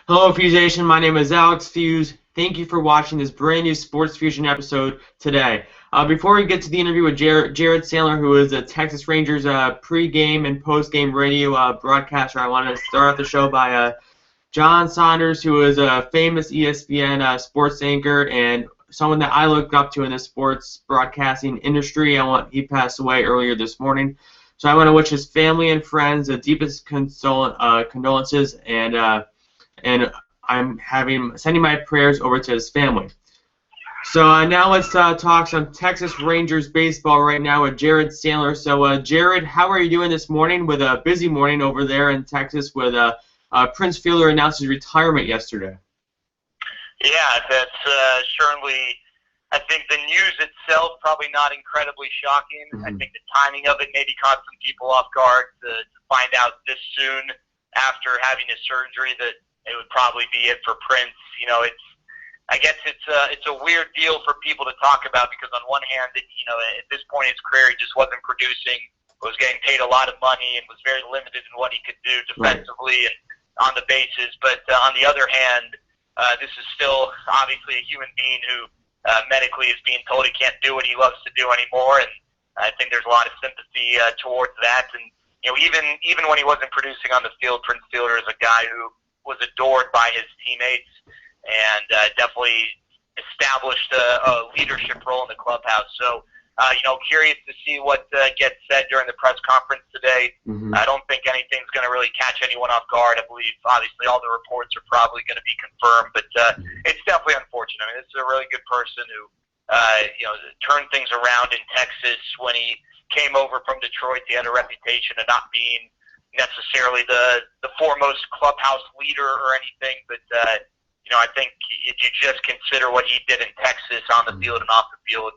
Hello, Feuzion. My name is Alex Fuse. Thank you for watching this brand new Sports Fusion episode today. Before we get to the interview with Jared Sandler, who is a Texas Rangers pre-game and post-game radio broadcaster, I want to start off the show by John Saunders, who is a famous ESPN sports anchor and someone that I looked up to in the sports broadcasting industry. He passed away earlier this morning. So I want to wish his family and friends the deepest condolences, and I'm sending my prayers over to his family. So now let's talk some Texas Rangers baseball right now with Jared Sandler. So Jared, how are you doing this morning? With a busy morning over there in Texas with Prince Fielder announced his retirement yesterday. Yeah, that's certainly, I think the news itself probably not incredibly shocking. Mm-hmm. I think the timing of it maybe caught some people off guard to find out this soon after having his surgery that it would probably be it for Prince. I guess it's a weird deal for people to talk about because on one hand, at this point in his career, he just wasn't producing, was getting paid a lot of money, and was very limited in what he could do defensively and on the bases. But on the other hand, this is still obviously a human being who medically is being told he can't do what he loves to do anymore, and I think there's a lot of sympathy towards that. And even when he wasn't producing on the field, Prince Fielder is a guy who was adored by his teammates and definitely established a leadership role in the clubhouse. So, curious to see what gets said during the press conference today. Mm-hmm. I don't think anything's going to really catch anyone off guard. I believe, obviously, all the reports are probably going to be confirmed, but it's definitely unfortunate. I mean, this is a really good person who, turned things around in Texas when he came over from Detroit. He had a reputation of not being necessarily the foremost clubhouse leader or anything, but I think if you just consider what he did in Texas on the field and off the field,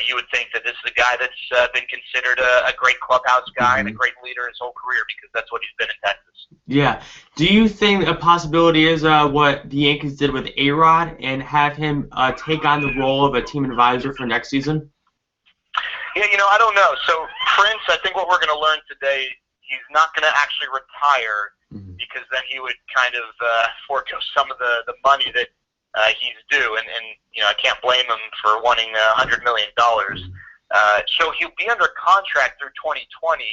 you would think that this is a guy that's been considered a great clubhouse guy and a great leader his whole career because that's what he's been in Texas. Yeah. Do you think a possibility is what the Yankees did with A-Rod and have him take on the role of a team advisor for next season? Yeah, I don't know. So Prince, I think what we're going to learn today, he's not going to actually retire because then he would kind of forego some of the money that he's due, and I can't blame him for wanting $100 million. So he'll be under contract through 2020,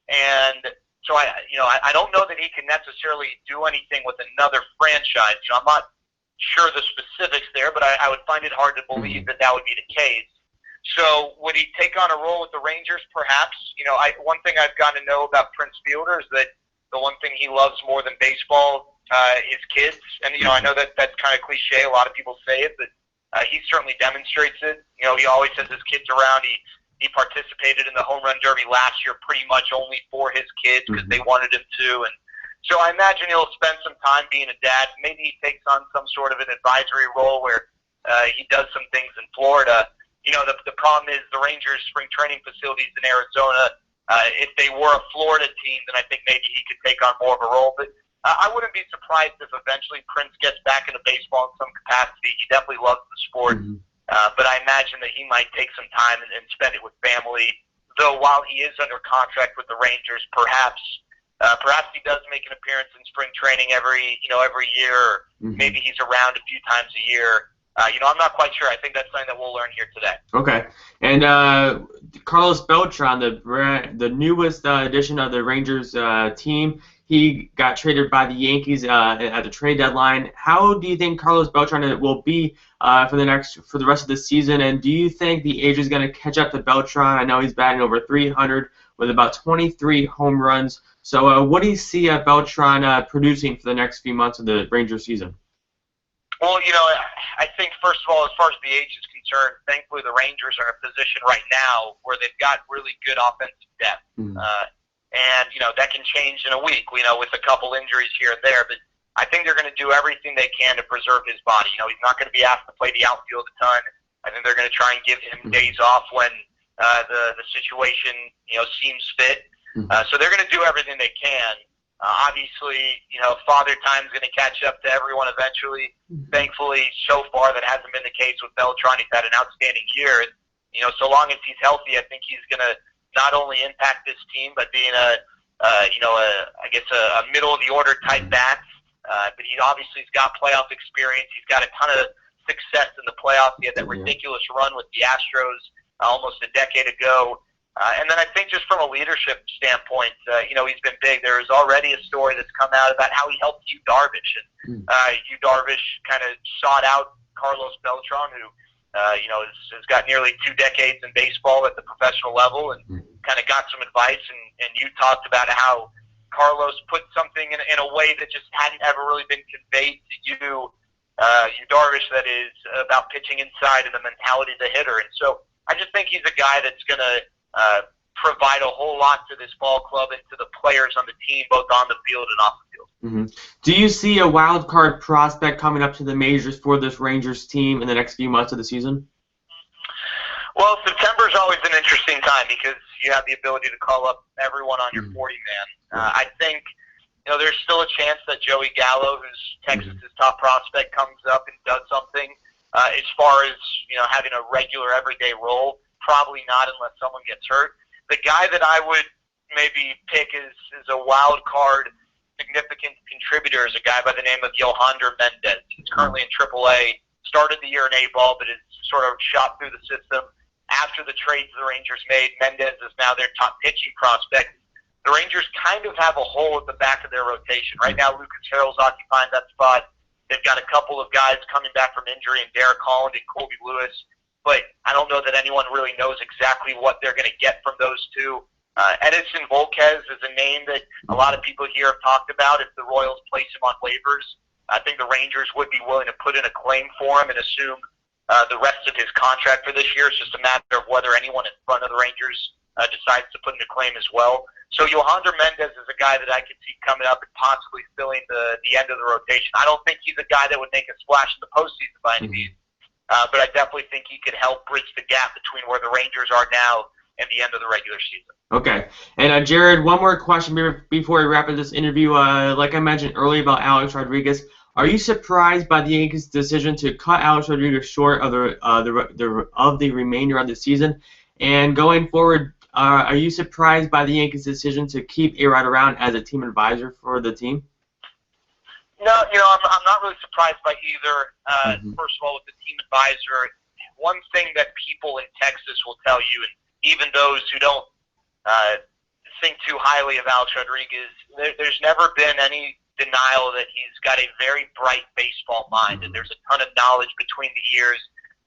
and so I don't know that he can necessarily do anything with another franchise. I'm not sure the specifics there, but I would find it hard to believe that would be the case. So would he take on a role with the Rangers? Perhaps. One thing I've gotten to know about Prince Fielder is that the one thing he loves more than baseball is kids. And, I know that that's kind of cliche. A lot of people say it, but he certainly demonstrates it. He always has his kids around. He participated in the home run derby last year pretty much only for his kids because they wanted him to. And so I imagine he'll spend some time being a dad. Maybe he takes on some sort of an advisory role where he does some things in Florida. The problem is the Rangers' spring training facilities in Arizona, if they were a Florida team, then I think maybe he could take on more of a role. But I wouldn't be surprised if eventually Prince gets back into baseball in some capacity. He definitely loves the sport. But I imagine that he might take some time and spend it with family. Though while he is under contract with the Rangers, perhaps he does make an appearance in spring training every year. Or maybe he's around a few times a year. I'm not quite sure. I think that's something that we'll learn here today. Okay. And Carlos Beltran, the newest addition of the Rangers team, he got traded by the Yankees at the trade deadline. How do you think Carlos Beltran will be for the rest of the season? And do you think the age is going to catch up to Beltran? I know he's batting over 300 with about 23 home runs. So what do you see Beltran producing for the next few months of the Rangers season? Well, I think, first of all, as far as the age is concerned, thankfully the Rangers are in a position right now where they've got really good offensive depth. And, that can change in a week, with a couple injuries here and there. But I think they're going to do everything they can to preserve his body. He's not going to be asked to play the outfield a ton. I think they're going to try and give him days off when the situation, seems fit. So they're going to do everything they can. Obviously, father time's going to catch up to everyone eventually. Thankfully, so far that hasn't been the case with Beltran. He's had an outstanding year. So long as he's healthy, I think he's going to not only impact this team, but being a middle of the order type bat. But He obviously has got playoff experience. He's got a ton of success in the playoffs. He had that ridiculous run with the Astros almost a decade ago. And then I think just from a leadership standpoint, he's been big. There is already a story that's come out about how he helped Yu Darvish. And Yu Darvish kind of sought out Carlos Beltran, who has got nearly 2 decades in baseball at the professional level, and kind of got some advice. And you talked about how Carlos put something in a way that just hadn't ever really been conveyed to Yu Darvish, that is about pitching inside and the mentality of the hitter. And so I just think he's a guy that's going to provide a whole lot to this ball club and to the players on the team, both on the field and off the field. Do you see a wild card prospect coming up to the majors for this Rangers team in the next few months of the season? Well, September is always an interesting time because you have the ability to call up everyone on your 40-man. I think there's still a chance that Joey Gallo, who's Texas's top prospect, comes up and does something. As far as having a regular everyday role, probably not unless someone gets hurt. The guy that I would maybe pick is a wild card significant contributor is a guy by the name of Yohander Mendez. He's currently in AAA, started the year in A-ball, but is sort of shot through the system. After the trades the Rangers made, Mendez is now their top pitching prospect. The Rangers kind of have a hole at the back of their rotation. Right now, Lucas Harrell's occupying that spot. They've got a couple of guys coming back from injury, and Derek Holland and Colby Lewis. But I don't know that anyone really knows exactly what they're going to get from those two. Edinson Volquez is a name that a lot of people here have talked about. If the Royals place him on waivers, I think the Rangers would be willing to put in a claim for him and assume the rest of his contract for this year. It's just a matter of whether anyone in front of the Rangers decides to put in a claim as well. So Yohander Mendez is a guy that I could see coming up and possibly filling the end of the rotation. I don't think he's a guy that would make a splash in the postseason by any means. But I definitely think he could help bridge the gap between where the Rangers are now and the end of the regular season. Okay. And Jared, one more question before we wrap up this interview. Like I mentioned earlier about Alex Rodriguez, are you surprised by the Yankees' decision to cut Alex Rodriguez short of the remainder of the season? And going forward, are you surprised by the Yankees' decision to keep A-Rod around as a team advisor for the team? No, I'm not really surprised by either. First of all, with the team advisor, one thing that people in Texas will tell you, and even those who don't think too highly of Alex Rodriguez, there's never been any denial that he's got a very bright baseball mind, and there's a ton of knowledge between the ears,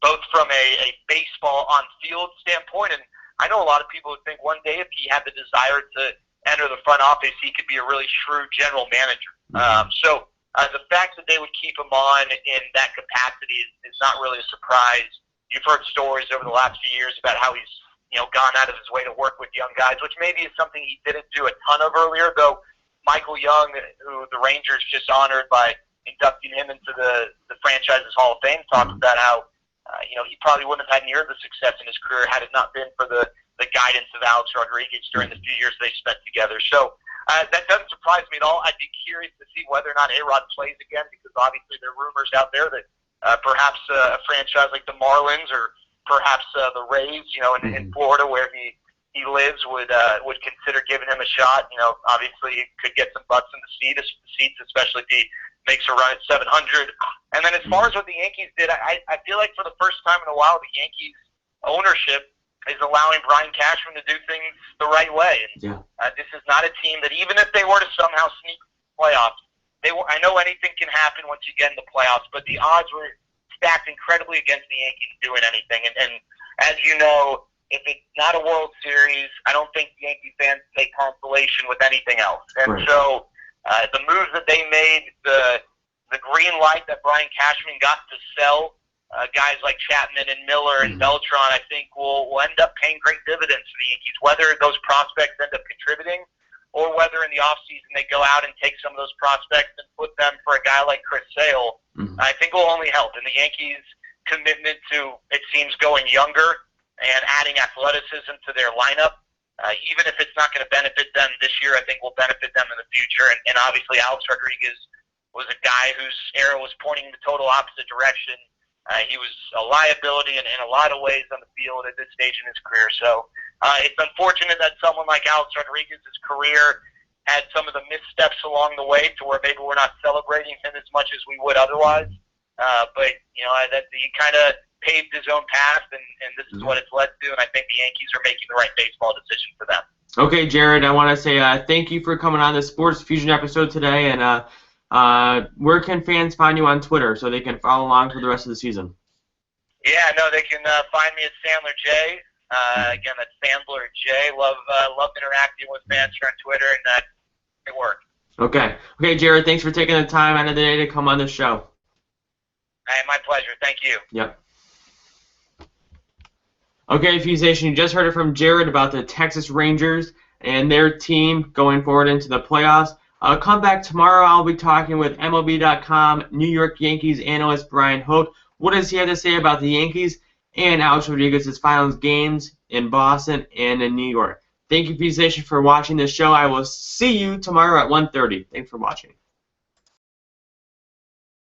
both from a baseball on-field standpoint, and I know a lot of people who think one day if he had the desire to enter the front office, he could be a really shrewd general manager. So the fact that they would keep him on in that capacity is not really a surprise. You've heard stories over the last few years about how he's gone out of his way to work with young guys, which maybe is something he didn't do a ton of earlier, though Michael Young, who the Rangers just honored by inducting him into the franchise's Hall of Fame, talked about how he probably wouldn't have had near the success in his career had it not been for the guidance of Alex Rodriguez during the few years they spent together. So that doesn't surprise me at all. I'd be curious to see whether or not A-Rod plays again, because obviously there are rumors out there that perhaps a franchise like the Marlins or perhaps the Rays, in Florida where he lives would consider giving him a shot. Obviously he could get some butts in the seats, especially if he makes a run at 700. And then as far as what the Yankees did, I feel like for the first time in a while, the Yankees ownership is allowing Brian Cashman to do things the right way. And this is not a team that, even if they were to somehow sneak playoffs, I know anything can happen once you get in the playoffs, but the odds were stacked incredibly against the Yankees doing anything. And as you know, if it's not a World Series, I don't think the Yankee fans take consolation with anything else. And so the moves that they made, the green light that Brian Cashman got to sell guys like Chapman and Miller and Beltran, I think will end up paying great dividends for the Yankees, whether those prospects end up contributing or whether in the offseason they go out and take some of those prospects and put them for a guy like Chris Sale, I think will only help. And the Yankees' commitment to, it seems, going younger and adding athleticism to their lineup, even if it's not going to benefit them this year, I think will benefit them in the future. And obviously Alex Rodriguez was a guy whose arrow was pointing in the total opposite direction. He was a liability in a lot of ways on the field at this stage in his career. So it's unfortunate that someone like Alex Rodriguez's career some of the missteps along the way to where maybe we're not celebrating him as much as we would otherwise. But, you know, that he kind of paved his own path, and this is what it's led to, and I think the Yankees are making the right baseball decision for them. Okay, Jared, I want to say thank you for coming on the Sports Fusion episode today, and where can fans find you on Twitter so they can follow along for the rest of the season? Yeah, no, they can find me at Sandler J. Again, that's Sandler J. Love interacting with fans here on Twitter, and it works. Okay, Jared, thanks for taking the time out of the day to come on the show. Hey, my pleasure. Thank you. Yep. Okay, Feuzion, you just heard it from Jared about the Texas Rangers and their team going forward into the playoffs. Come back tomorrow. I'll be talking with MLB.com New York Yankees analyst Brian Hoke. What does he have to say about the Yankees and Alex Rodriguez's finals games in Boston and in New York? Thank you, Feuzion, for watching this show. I will see you tomorrow at 1:30. Thanks for watching.